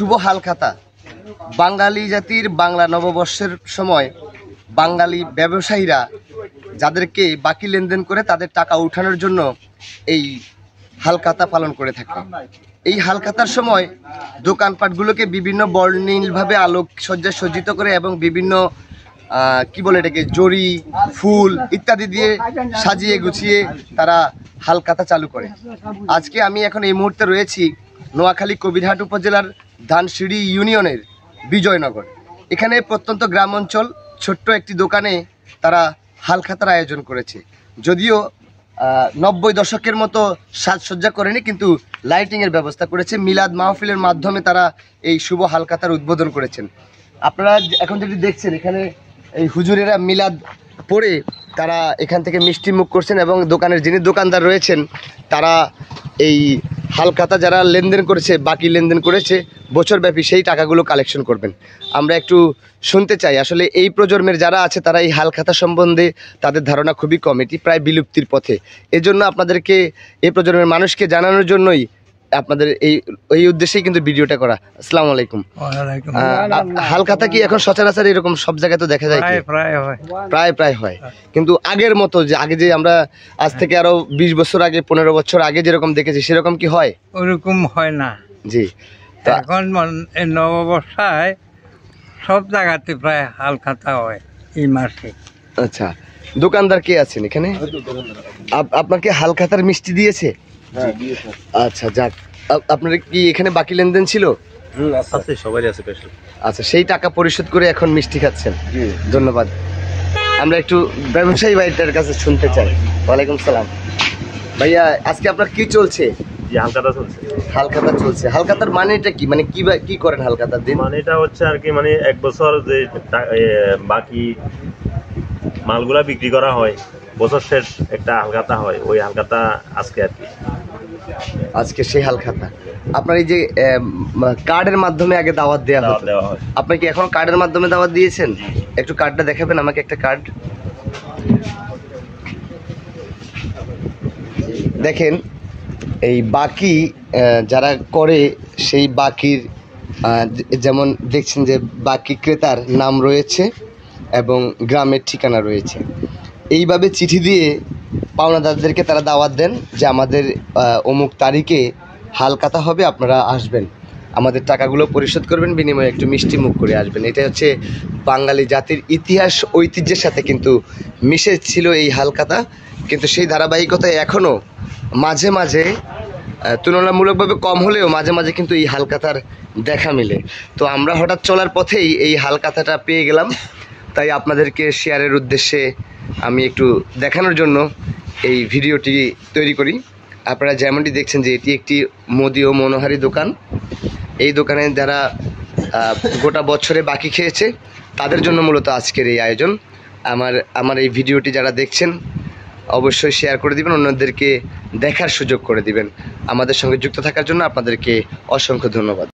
শুভ হালখাতা বাঙালি জাতির বাংলা নববর্ষের সময় বাঙালি ব্যবসায়ীরা যাদেরকে বাকি লেনদেন করে তাদের টাকা উঠানোর জন্য এই হালখাতা পালন করে থাকে। এই হালখাতার সময় দোকানপাটগুলোকে বিভিন্ন বর্ণিলভাবে আলোকসজ্জায় সজ্জিত করে এবং বিভিন্ন কি বলে এটাকে জরি, ফুল ইত্যাদি দিয়ে সাজিয়ে গুছিয়ে তারা হালখাতা চালু করে। আজকে আমি এখন এই মুহূর্তে রয়েছি নোয়াখালী কবিরহাট উপজেলার ধানসিঁড়ি ইউনিয়নের বিজয়নগর। এখানে প্রত্যন্ত গ্রাম অঞ্চল ছোট্ট একটি দোকানে তারা হালখাতার আয়োজন করেছে। যদিও 90 দশকের মতো সাজসজ্জা করেনি, কিন্তু লাইটিংয়ের ব্যবস্থা করেছে। মিলাদ মাহফিলের মাধ্যমে তারা এই শুভ হালখাতার উদ্বোধন করেছেন। আপনারা এখন যেটি দেখছেন, এখানে এই হুজুরেরা মিলাদ পড়ে তারা এখান থেকে মিষ্টি মুখ করছেন এবং দোকানের যিনি দোকানদার রয়েছেন তারা এই হালখাতা যারা লেনদেন করেছে, বাকি লেনদেন করেছে বছরব্যাপী, সেই টাকাগুলো কালেকশন করবেন। আমরা একটু শুনতে চাই আসলে এই প্রজন্মের যারা আছে তারা এই হালখাতা সম্বন্ধে তাদের ধারণা খুবই কম, এটি প্রায় বিলুপ্তির পথে। এজন্য আপনাদেরকে এই প্রজন্মের মানুষকে জানানোর জন্যই আপনাদের এই উদ্দেশ্যেই কিন্তু ভিডিওটা করা। আসসালামু আলাইকুম। হালখাতা কি এখন সচরাচর এরকম সব জায়গায় তো দেখা যায়? প্রায় হয়, কিন্তু আগের মতো যে আগে যে আমরা আজ থেকে আরো 20 বছর আগে 15 বছর আগে যেরকম দেখেছি সেরকম কি হয়? ওরকম হয় না জি। এখন নববর্ষায় সব জায়গাতে প্রায় হালখাতা হয় এই মাসে। আচ্ছা, দোকানদার কে আছেন এখানে? আপনাকে হালখাতার মিষ্টি দিয়েছে? আচ্ছা, যাক। আপনার কি এখানে বাকি লেনদেন ছিল? সবারই আছে। আচ্ছা, সেই টাকা পরিশোধ করে এখন মিষ্টি খাচ্ছেন। ধন্যবাদ। আমরা একটু ব্যবসায়ী ভাইটার কাছে শুনতে চাই। ওয়ালাইকুম সালাম। ভাইয়া, আজকে আপনার কি চলছে? হালখাতা চলছে। হালখাতা চলছে। হালখাতার মানেটা কি? মানে কি করেন হালখাতার দিন? মানে এটা হচ্ছে আর কি, মানে 1 বছর যে বাকি মালগুলা বিক্রি করা হয়, বছর শেষ একটা হালখাতা হয়, ওই হালখাতা আজকে আর কি। আজকে সেই হালখাতা। আপনার এই যে কার্ডের মাধ্যমে আগে দাওয়াত দেওয়া হয়, আপনি কি এখন কার্ডের মাধ্যমে দাওয়াত দিয়েছেন? একটু কার্ডটা দেখাবেন আমাকে, একটা কার্ড দেখেন। এই বাকি যারা করে সেই বাকির যেমন দেখছেন যে বাকি ক্রেতার নাম রয়েছে এবং গ্রামের ঠিকানা রয়েছে। এইভাবে চিঠি দিয়ে পাওনাদারদেরকে তারা দাওয়াত দেন যে আমাদের অমুক তারিখে হালখাতা হবে, আপনারা আসবেন, আমাদের টাকাগুলো পরিশোধ করবেন, বিনিময়ে একটু মিষ্টি মুখ করে আসবেন। এটা হচ্ছে বাঙালি জাতির ইতিহাস ঐতিহ্যের সাথে কিন্তু মিশে ছিল এই হালখাতা। কিন্তু সেই ধারাবাহিকতায় এখনও মাঝে মাঝে তুলনামূলকভাবে কম হলেও মাঝে মাঝে কিন্তু এই হালখাতার দেখা মিলে। তো আমরা হঠাৎ চলার পথেই এই হালখাতাটা পেয়ে গেলাম, তাই আপনাদেরকে শেয়ারের উদ্দেশ্যে আমি একটু দেখানোর জন্য এই ভিডিওটি তৈরি করি। আপনারা যেমনটি দেখছেন যে এটি একটি মোদি ও মনোহারি দোকান। এই দোকানে যারা গোটা বছরে বাকি খেয়েছে তাদের জন্য মূলত আজকের এই আয়োজন। আমার এই ভিডিওটি যারা দেখছেন অবশ্যই শেয়ার করে দিবেন, অন্যদেরকে দেখার সুযোগ করে দিবেন। আমাদের সঙ্গে যুক্ত থাকার জন্য আপনাদেরকে অসংখ্য ধন্যবাদ।